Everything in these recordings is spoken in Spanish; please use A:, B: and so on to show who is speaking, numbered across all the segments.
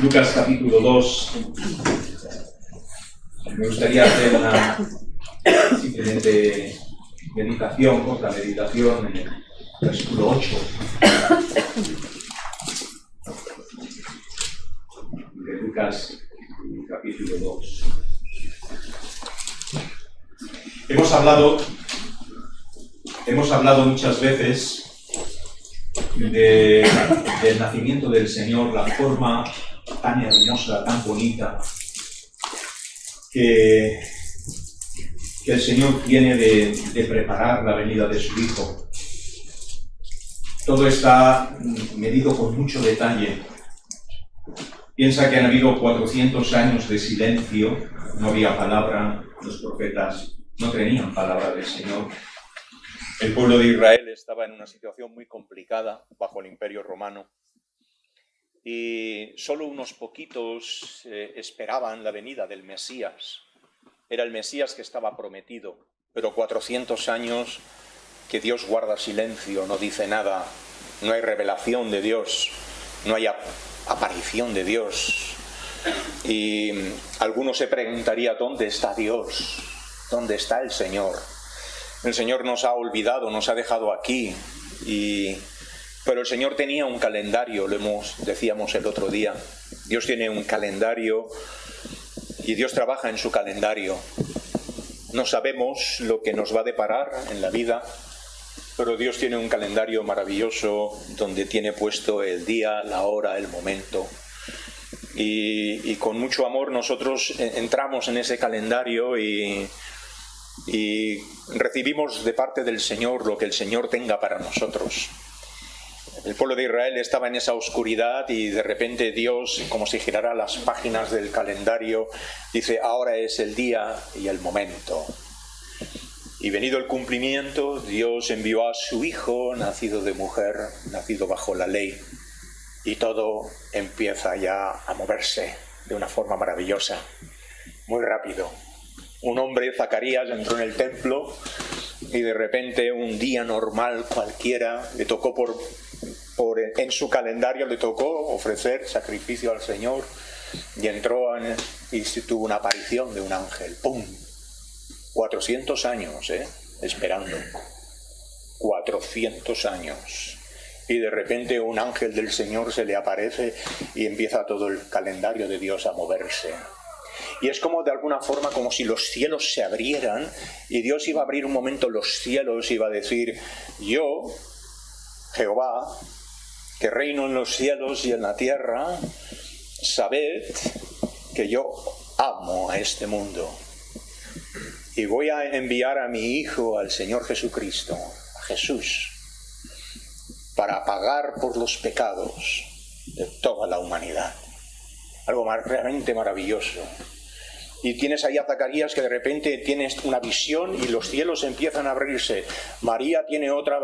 A: Lucas capítulo 2. Me gustaría hacer una simplemente meditación, corta meditación en el versículo 8 de Lucas capítulo 2. Hemos hablado muchas veces del nacimiento del Señor, la forma tan hermosa, tan bonita que el Señor tiene de preparar la venida de su Hijo. Todo está medido con mucho detalle. Piensa que han habido 400 años de silencio, no había palabra, los profetas no tenían palabra del Señor. El pueblo de Israel estaba en una situación muy complicada bajo el Imperio Romano y solo unos poquitos esperaban la venida del Mesías. Era el Mesías que estaba prometido, pero 400 años que Dios guarda silencio, no dice nada, no hay revelación de Dios, no hay aparición de Dios. Y algunos se preguntaría, ¿dónde está Dios? ¿Dónde está el Señor? El Señor nos ha olvidado, nos ha dejado aquí, pero el Señor tenía un calendario, decíamos el otro día. Dios tiene un calendario y Dios trabaja en su calendario. No sabemos lo que nos va a deparar en la vida, pero Dios tiene un calendario maravilloso donde tiene puesto el día, la hora, el momento. Y con mucho amor nosotros entramos en ese calendario y recibimos de parte del Señor lo que el Señor tenga para nosotros. El pueblo de Israel estaba en esa oscuridad y de repente Dios, como si girara las páginas del calendario, dice, ahora es el día y el momento. Y venido el cumplimiento, Dios envió a su Hijo, nacido de mujer, nacido bajo la ley, y todo empieza ya a moverse de una forma maravillosa, muy rápido. Un hombre, Zacarías, entró en el templo y de repente un día normal cualquiera le tocó en su calendario le tocó ofrecer sacrificio al Señor y entró y tuvo una aparición de un ángel. ¡Pum! 400 años, esperando. 400 años. Y de repente un ángel del Señor se le aparece y empieza todo el calendario de Dios a moverse. Y es como de alguna forma como si los cielos se abrieran y Dios iba a abrir un momento los cielos y iba a decir, yo, Jehová, que reino en los cielos y en la tierra, sabed que yo amo a este mundo. Y voy a enviar a mi Hijo, al Señor Jesucristo, a Jesús, para pagar por los pecados de toda la humanidad. Algo realmente maravilloso. Y tienes ahí a Zacarías que de repente tienes una visión y los cielos empiezan a abrirse. María tiene otra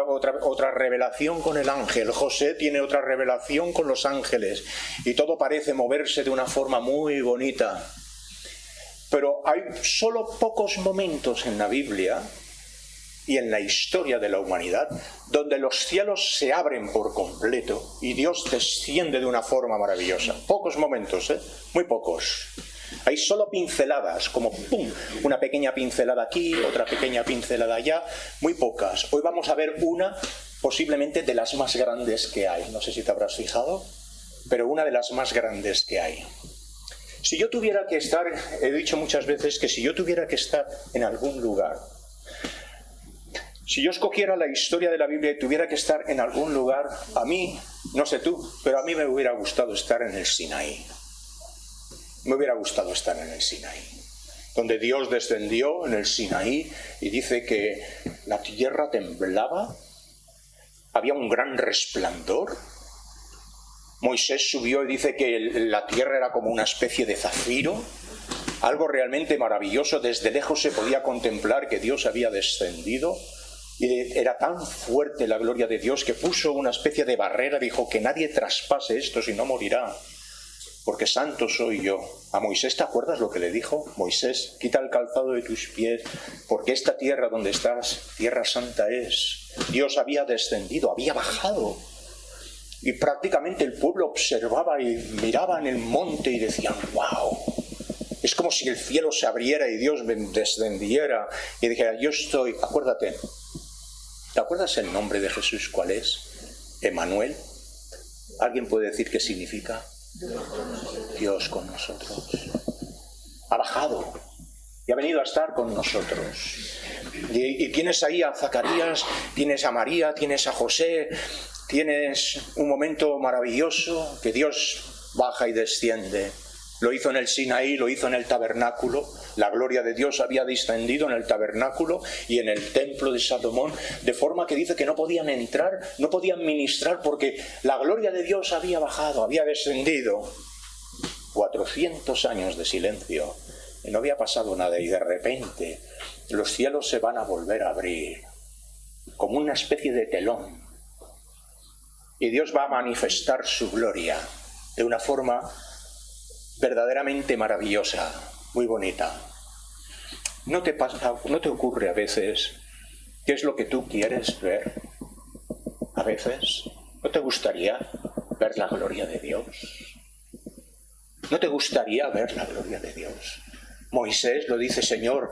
A: revelación con el ángel. José tiene otra revelación con los ángeles. Y todo parece moverse de una forma muy bonita. Pero hay solo pocos momentos en la Biblia y en la historia de la humanidad donde los cielos se abren por completo y Dios desciende de una forma maravillosa. Pocos momentos, muy pocos. Hay solo pinceladas, como ¡pum! Una pequeña pincelada aquí, otra pequeña pincelada allá, muy pocas. Hoy vamos a ver una posiblemente de las más grandes que hay. No sé si te habrás fijado, pero una de las más grandes que hay. Si yo tuviera que estar, he dicho muchas veces que si yo tuviera que estar en algún lugar, si yo escogiera la historia de la Biblia y tuviera que estar en algún lugar, a mí, no sé tú, pero a mí me hubiera gustado estar en el Sinaí. Me hubiera gustado estar en el Sinaí, donde Dios descendió en el Sinaí y dice que la tierra temblaba, había un gran resplandor. Moisés subió y dice que la tierra era como una especie de zafiro, algo realmente maravilloso. Desde lejos se podía contemplar que Dios había descendido y era tan fuerte la gloria de Dios que puso una especie de barrera, dijo que nadie traspase esto si no morirá, porque santo soy yo. A Moisés, ¿te acuerdas lo que le dijo? Moisés, quita el calzado de tus pies, porque esta tierra donde estás, tierra santa es. Dios había descendido, había bajado Y prácticamente el pueblo observaba y miraba en el monte y decían, ¡wow! Es como si el cielo se abriera y Dios descendiera y dijera, yo estoy, acuérdate, ¿te acuerdas el nombre de Jesús cuál es? Emmanuel. ¿Alguien puede decir qué significa? Dios con nosotros. Ha bajado y ha venido a estar con nosotros. Y tienes ahí a Zacarías, tienes a María, tienes a José, tienes un momento maravilloso que Dios baja y desciende. Lo hizo en el Sinaí, lo hizo en el tabernáculo. La gloria de Dios había descendido en el tabernáculo y en el templo de Salomón, de forma que dice que no podían entrar, no podían ministrar porque la gloria de Dios había bajado, había descendido. 400 años de silencio y no había pasado nada, y de repente los cielos se van a volver a abrir como una especie de telón y Dios va a manifestar su gloria de una forma verdaderamente maravillosa, muy bonita. ¿No te ocurre a veces qué es lo que tú quieres ver? A veces, ¿no te gustaría ver la gloria de Dios? ¿No te gustaría ver la gloria de Dios? Moisés lo dice, Señor,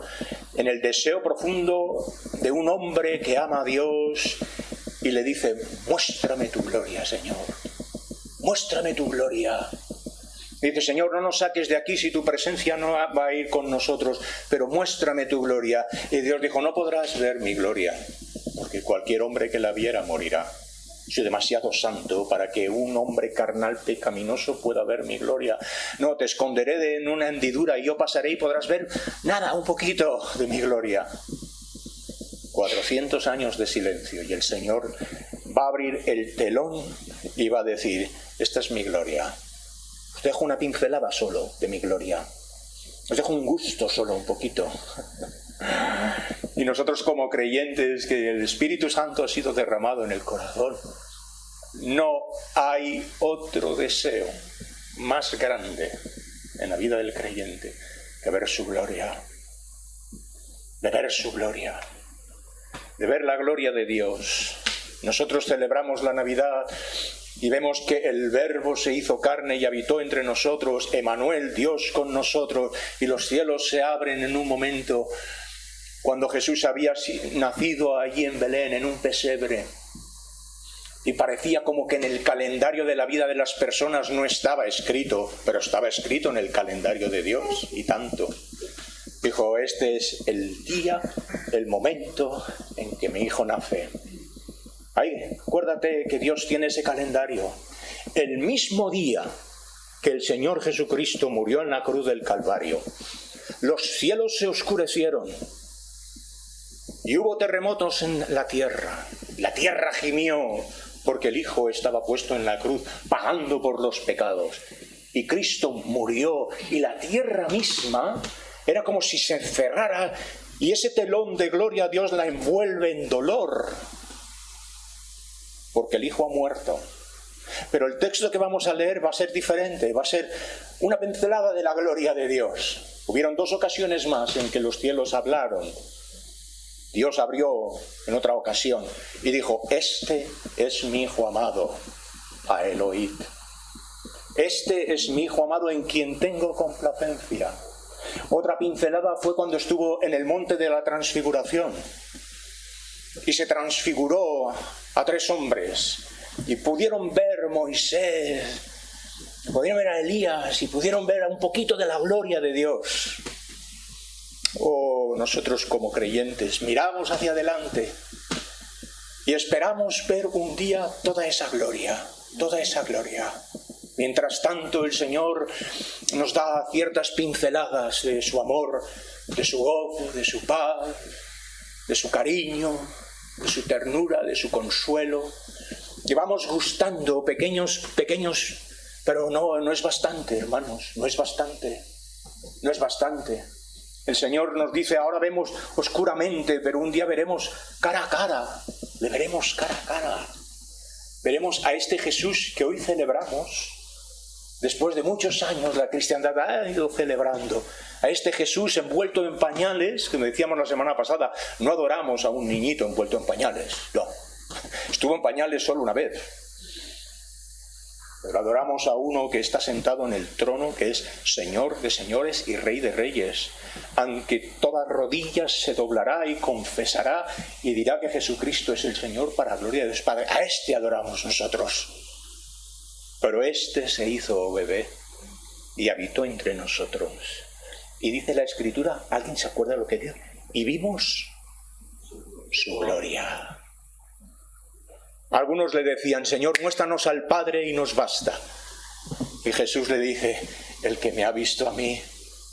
A: en el deseo profundo de un hombre que ama a Dios y le dice, muéstrame tu gloria, Señor, muéstrame tu gloria. Dice, Señor, no nos saques de aquí si tu presencia no va a ir con nosotros, pero muéstrame tu gloria. Y Dios dijo, no podrás ver mi gloria, porque cualquier hombre que la viera morirá. Soy demasiado santo para que un hombre carnal pecaminoso pueda ver mi gloria. No, te esconderé en una hendidura y yo pasaré y podrás ver nada, un poquito de mi gloria. 400 años de silencio y el Señor va a abrir el telón y va a decir, esta es mi gloria. Os dejo una pincelada solo de mi gloria. Os dejo un gusto solo, un poquito. Y nosotros como creyentes que el Espíritu Santo ha sido derramado en el corazón, no hay otro deseo más grande en la vida del creyente que ver su gloria. De ver su gloria. De ver la gloria de Dios. Nosotros celebramos la Navidad y vemos que el Verbo se hizo carne y habitó entre nosotros, Emmanuel, Dios con nosotros, y los cielos se abren en un momento cuando Jesús había nacido allí en Belén, en un pesebre, y parecía como que en el calendario de la vida de las personas no estaba escrito, pero estaba escrito en el calendario de Dios, y tanto. Dijo, este es el día, el momento en que mi hijo nace. Ay, acuérdate que Dios tiene ese calendario. El mismo día que el Señor Jesucristo murió en la cruz del Calvario, los cielos se oscurecieron y hubo terremotos en la tierra gimió porque el Hijo estaba puesto en la cruz, pagando por los pecados. Y Cristo murió y la tierra misma era como si se encerrara y ese telón de gloria a Dios la envuelve en dolor. Porque el Hijo ha muerto. Pero el texto que vamos a leer va a ser diferente, va a ser una pincelada de la gloria de Dios. Hubieron 2 ocasiones más en que los cielos hablaron. Dios abrió en otra ocasión y dijo, este es mi Hijo amado, a él oíd. Este es mi Hijo amado en quien tengo complacencia. Otra pincelada fue cuando estuvo en el monte de la transfiguración y se transfiguró a 3 hombres y pudieron ver Moisés, pudieron ver a Elías y pudieron ver un poquito de la gloria de Dios. Oh, nosotros como creyentes miramos hacia adelante y esperamos ver un día toda esa gloria, toda esa gloria. Mientras tanto el Señor nos da ciertas pinceladas de su amor, de su gozo, de su paz, de su cariño, de su ternura, de su consuelo. Y vamos gustando pequeños, pero no es bastante, hermanos, no es bastante, no es bastante. El Señor nos dice, ahora vemos oscuramente, pero un día veremos cara a cara, le veremos cara a cara. Veremos a este Jesús que hoy celebramos. Después de muchos años la cristiandad ha ido celebrando a este Jesús envuelto en pañales, que decíamos la semana pasada, no adoramos a un niñito envuelto en pañales, no. Estuvo en pañales solo una vez. pero adoramos a uno que está sentado en el trono, que es Señor de señores y Rey de reyes, aunque toda rodilla se doblará y confesará y dirá que Jesucristo es el Señor para gloria de Dios Padre. A este adoramos nosotros. Pero este se hizo bebé y habitó entre nosotros. Y dice la Escritura, ¿alguien se acuerda de lo que dice? Y vimos su gloria. Algunos le decían, Señor, muéstranos al Padre y nos basta. Y Jesús le dice, el que me ha visto a mí,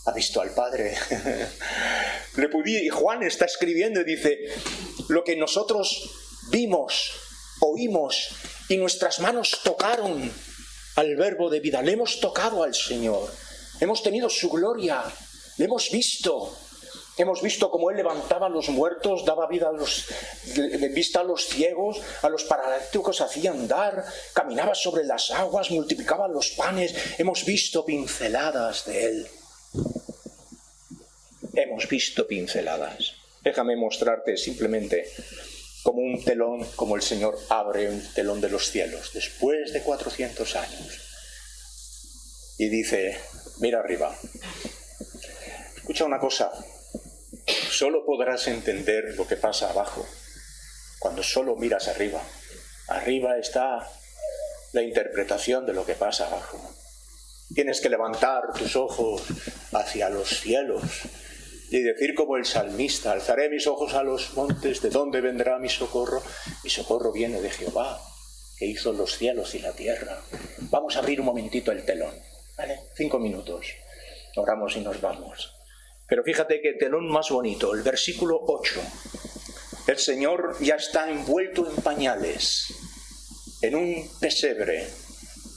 A: ha visto al Padre. Y Juan está escribiendo y dice, lo que nosotros vimos, oímos y nuestras manos tocaron al Verbo de vida, le hemos tocado al Señor, hemos tenido su gloria, le hemos visto. Hemos visto cómo Él levantaba a los muertos, daba vida vista a los ciegos, a los paralíticos hacía andar, caminaba sobre las aguas, multiplicaba los panes. Hemos visto pinceladas de Él. Hemos visto pinceladas. Déjame mostrarte simplemente como un telón, como el Señor abre un telón de los cielos después de 400 años. Y dice, mira arriba. Escucha una cosa. Solo podrás entender lo que pasa abajo cuando solo miras arriba. Arriba está la interpretación de lo que pasa abajo. Tienes que levantar tus ojos hacia los cielos y decir como el salmista, alzaré mis ojos a los montes, ¿de dónde vendrá mi socorro? Mi socorro viene de Jehová, que hizo los cielos y la tierra. Vamos a abrir un momentito el telón, ¿vale? 5 minutos. Oramos y nos vamos. Pero fíjate qué telón más bonito, el versículo 8. El Señor ya está envuelto en pañales, en un pesebre,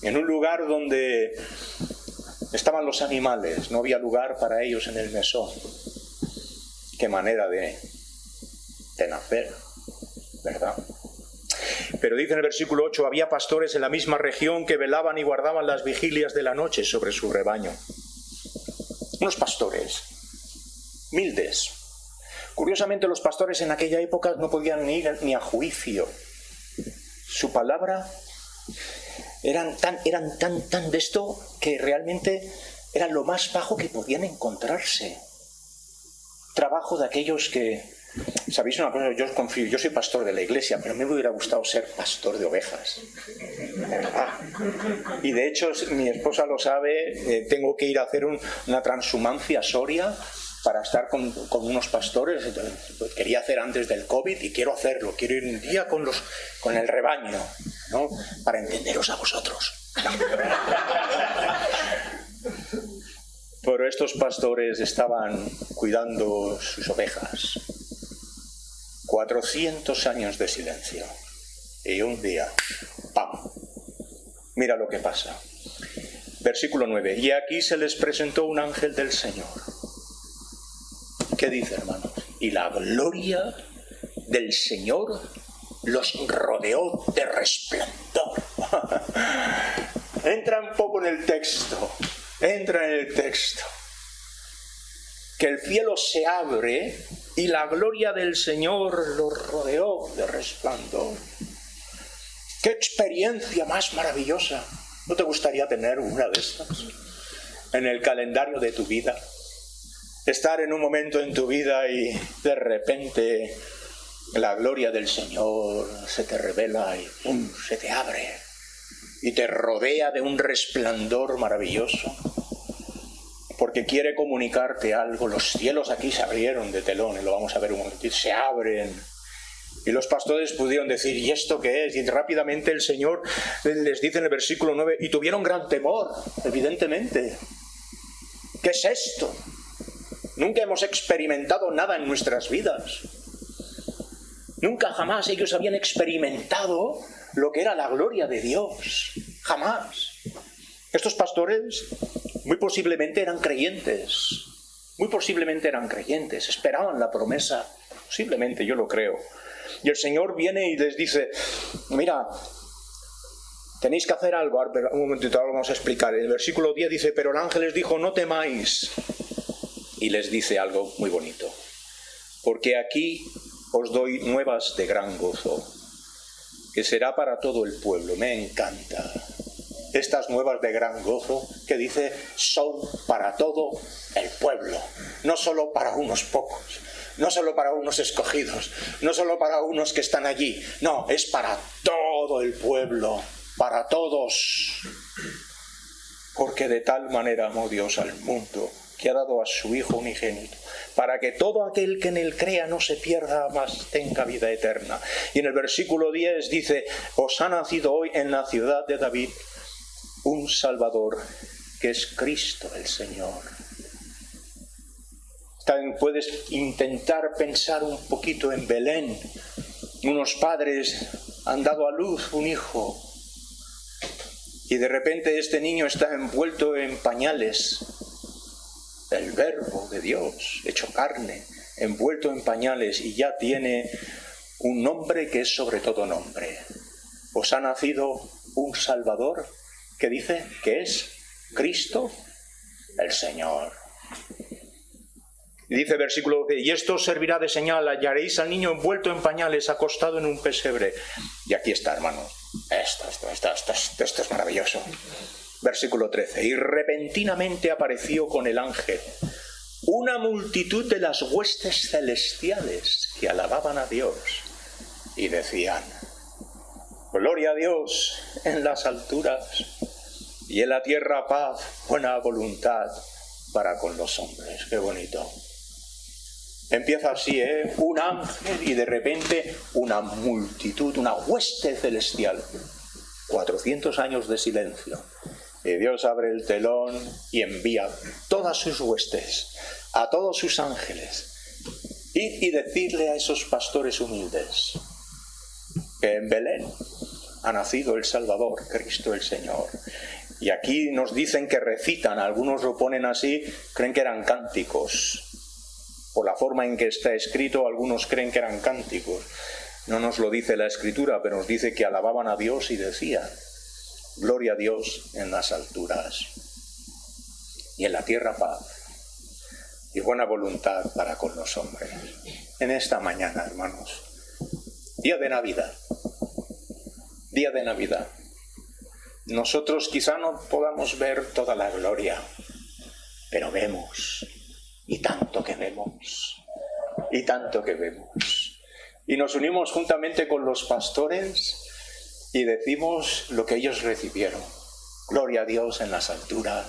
A: en un lugar donde estaban los animales, no había lugar para ellos en el mesón. Qué manera de nacer, ¿verdad? Pero dice en el versículo 8, había pastores en la misma región que velaban y guardaban las vigilias de la noche sobre su rebaño. Unos pastores humildes. Curiosamente, los pastores en aquella época no podían ir ni a juicio. Su palabra eran tan de esto que realmente era lo más bajo que podían encontrarse. Trabajo de aquellos que, ¿sabéis una cosa? Yo confío, yo soy pastor de la iglesia, pero me hubiera gustado ser pastor de ovejas. Y de hecho, mi esposa lo sabe, tengo que ir a hacer una transhumancia a Soria para estar con unos pastores. Lo quería hacer antes del COVID y quiero hacerlo. Quiero ir un día con el rebaño, ¿no? Para entenderos a vosotros. Pero estos pastores estaban cuidando sus ovejas. 400 años de silencio. Y un día, ¡pam! Mira lo que pasa. Versículo 9. Y aquí se les presentó un ángel del Señor. ¿Qué dice, hermanos? Y la gloria del Señor los rodeó de resplandor. Entra un poco en el texto. Entra en el texto. Que el cielo se abre y la gloria del Señor los rodeó de resplandor. ¡Qué experiencia más maravillosa! ¿No te gustaría tener una de estas en el calendario de tu vida? Estar en un momento en tu vida y de repente la gloria del Señor se te revela y ¡pum!, se te abre y te rodea de un resplandor maravilloso porque quiere comunicarte algo. Los cielos aquí se abrieron de telón y lo vamos a ver un momentito, se abren. Y los pastores pudieron decir, ¿y esto qué es? Y rápidamente el Señor les dice en el versículo 9, y tuvieron gran temor, evidentemente. ¿Qué es esto? Nunca hemos experimentado nada en nuestras vidas. Nunca jamás ellos habían experimentado lo que era la gloria de Dios. Jamás. Estos pastores muy posiblemente eran creyentes. Muy posiblemente eran creyentes. Esperaban la promesa. Posiblemente, yo lo creo. Y el Señor viene y les dice, mira, tenéis que hacer algo. Un momentito, ahora lo vamos a explicar. En el versículo 10 dice, pero el ángel les dijo, no temáis. Y les dice algo muy bonito. Porque aquí os doy nuevas de gran gozo, que será para todo el pueblo. Me encanta. estas nuevas de gran gozo que dice son para todo el pueblo, no solo para unos pocos, no solo para unos escogidos, no solo para unos que están allí, no, es para todo el pueblo, para todos. Porque de tal manera amó Dios al mundo, que ha dado a su Hijo unigénito, para que todo aquel que en él crea no se pierda, mas tenga vida eterna. Y en el versículo 10 dice, os ha nacido hoy en la ciudad de David un Salvador, que es Cristo el Señor. También puedes intentar pensar un poquito en Belén. Unos padres han dado a luz un hijo y de repente este niño está envuelto en pañales. El Verbo de Dios, hecho carne, envuelto en pañales, y ya tiene un nombre que es sobre todo nombre. Os ha nacido un Salvador que dice que es Cristo el Señor. Y dice versículo 12, y esto os servirá de señal, hallaréis al niño envuelto en pañales, acostado en un pesebre. Y aquí está, hermanos. Esto es maravilloso. Versículo 13, y repentinamente apareció con el ángel una multitud de las huestes celestiales que alababan a Dios y decían, gloria a Dios en las alturas y en la tierra paz, buena voluntad para con los hombres. Qué bonito. Empieza así, un ángel y de repente una multitud, una hueste celestial. 400 años de silencio. Y Dios abre el telón y envía todas sus huestes, a todos sus ángeles. Y decirle a esos pastores humildes que en Belén ha nacido el Salvador, Cristo el Señor. Y aquí nos dicen que recitan, algunos lo ponen así, creen que eran cánticos. Por la forma en que está escrito, algunos creen que eran cánticos. No nos lo dice la Escritura, pero nos dice que alababan a Dios y decían, gloria a Dios en las alturas y en la tierra paz y buena voluntad para con los hombres. En esta mañana, hermanos, día de Navidad, nosotros quizá no podamos ver toda la gloria, pero vemos, y tanto que vemos, y tanto que vemos. Y nos unimos juntamente con los pastores y decimos lo que ellos recibieron. Gloria a Dios en las alturas,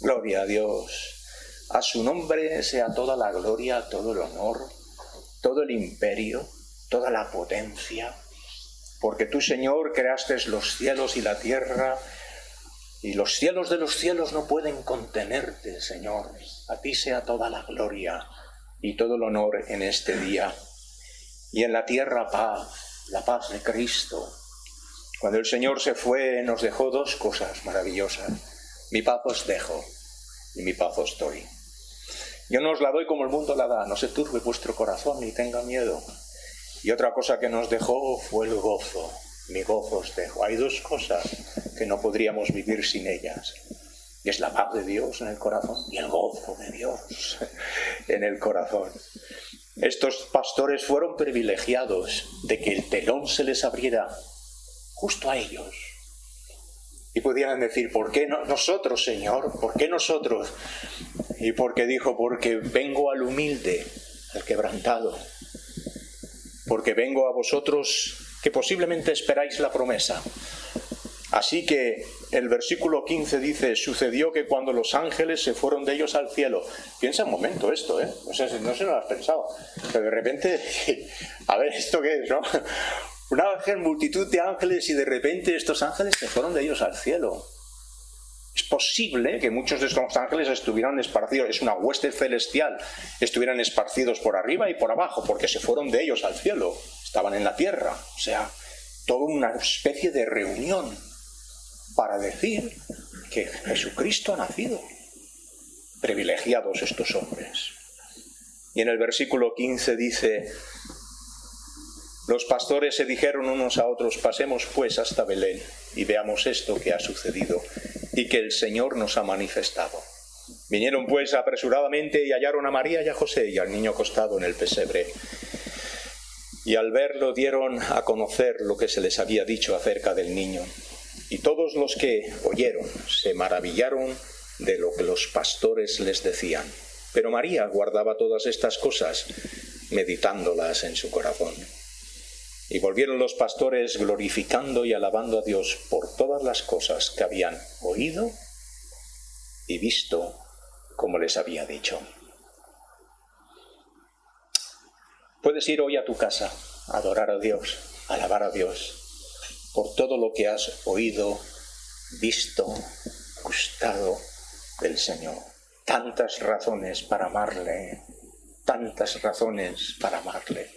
A: gloria a Dios. A su nombre sea toda la gloria, todo el honor, todo el imperio, toda la potencia. Porque tú, Señor, creaste los cielos y la tierra, y los cielos de los cielos no pueden contenerte, Señor. A ti sea toda la gloria y todo el honor en este día. Y en la tierra paz, la paz de Cristo. Cuando el Señor se fue, nos dejó dos cosas maravillosas. Mi paz os dejo y mi paz os doy. Yo no os la doy como el mundo la da, no se turbe vuestro corazón ni tenga miedo. Y otra cosa que nos dejó fue el gozo. Mi gozo os dejo. Hay dos cosas que no podríamos vivir sin ellas. Y es la paz de Dios en el corazón y el gozo de Dios en el corazón. Estos pastores fueron privilegiados de que el telón se les abriera justo a ellos. Y pudieran decir, ¿por qué no nosotros, Señor? ¿Por qué nosotros? Y porque dijo, porque vengo al humilde, al quebrantado. Porque vengo a vosotros que posiblemente esperáis la promesa. Así que el versículo 15 dice, sucedió que cuando los ángeles se fueron de ellos al cielo. Piensa un momento esto, no sé si no lo has pensado. Pero de repente, a ver, ¿esto qué es, no? Un ángel, multitud de ángeles, y de repente estos ángeles se fueron de ellos al cielo. Es posible que muchos de estos ángeles estuvieran esparcidos, es una hueste celestial, estuvieran esparcidos por arriba y por abajo, porque se fueron de ellos al cielo, estaban en la tierra. O sea, toda una especie de reunión para decir que Jesucristo ha nacido. Privilegiados estos hombres. Y en el versículo 15 dice, los pastores se dijeron unos a otros, pasemos pues hasta Belén y veamos esto que ha sucedido y que el Señor nos ha manifestado. Vinieron pues apresuradamente y hallaron a María y a José y al niño acostado en el pesebre. Y al verlo dieron a conocer lo que se les había dicho acerca del niño. Y todos los que oyeron se maravillaron de lo que los pastores les decían. Pero María guardaba todas estas cosas, meditándolas en su corazón. Y volvieron los pastores glorificando y alabando a Dios por todas las cosas que habían oído y visto, como les había dicho. Puedes ir hoy a tu casa a adorar a Dios, a alabar a Dios por todo lo que has oído, visto, gustado del Señor. Tantas razones para amarle, tantas razones para amarle.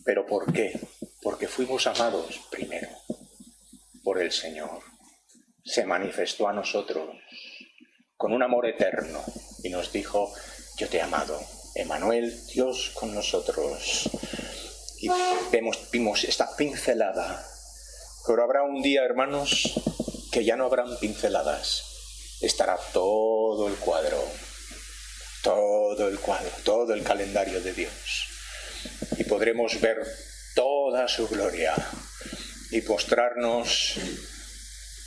A: ¿Pero por qué? Porque fuimos amados primero por el Señor. Se manifestó a nosotros con un amor eterno y nos dijo: yo te he amado, Emmanuel, Dios con nosotros. Y vimos esta pincelada. Pero habrá un día, hermanos, que ya no habrán pinceladas. Estará todo el cuadro, todo el calendario de Dios. Y podremos ver toda su gloria y postrarnos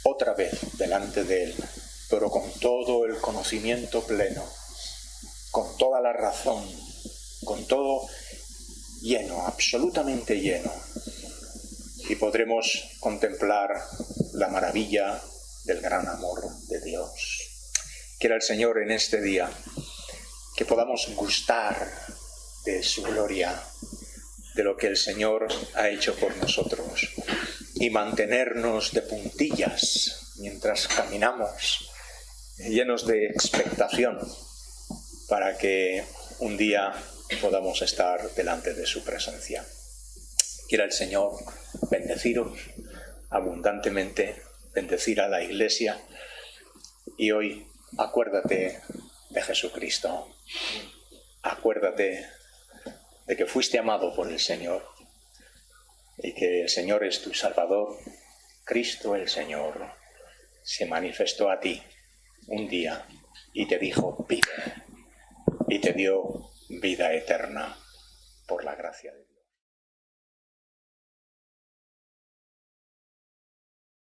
A: otra vez delante de Él, pero con todo el conocimiento pleno, con toda la razón, con todo lleno, absolutamente lleno. Y podremos contemplar la maravilla del gran amor de Dios. Quiera el Señor en este día que podamos gustar de su gloria, de lo que el Señor ha hecho por nosotros, y mantenernos de puntillas mientras caminamos, llenos de expectación, para que un día podamos estar delante de su presencia. Quiera el Señor bendeciros abundantemente, bendecir a la Iglesia, y hoy acuérdate de Jesucristo, acuérdate de que fuiste amado por el Señor y que el Señor es tu Salvador. Cristo el Señor se manifestó a ti un día y te dijo: vive, y te dio vida eterna por la gracia de Dios.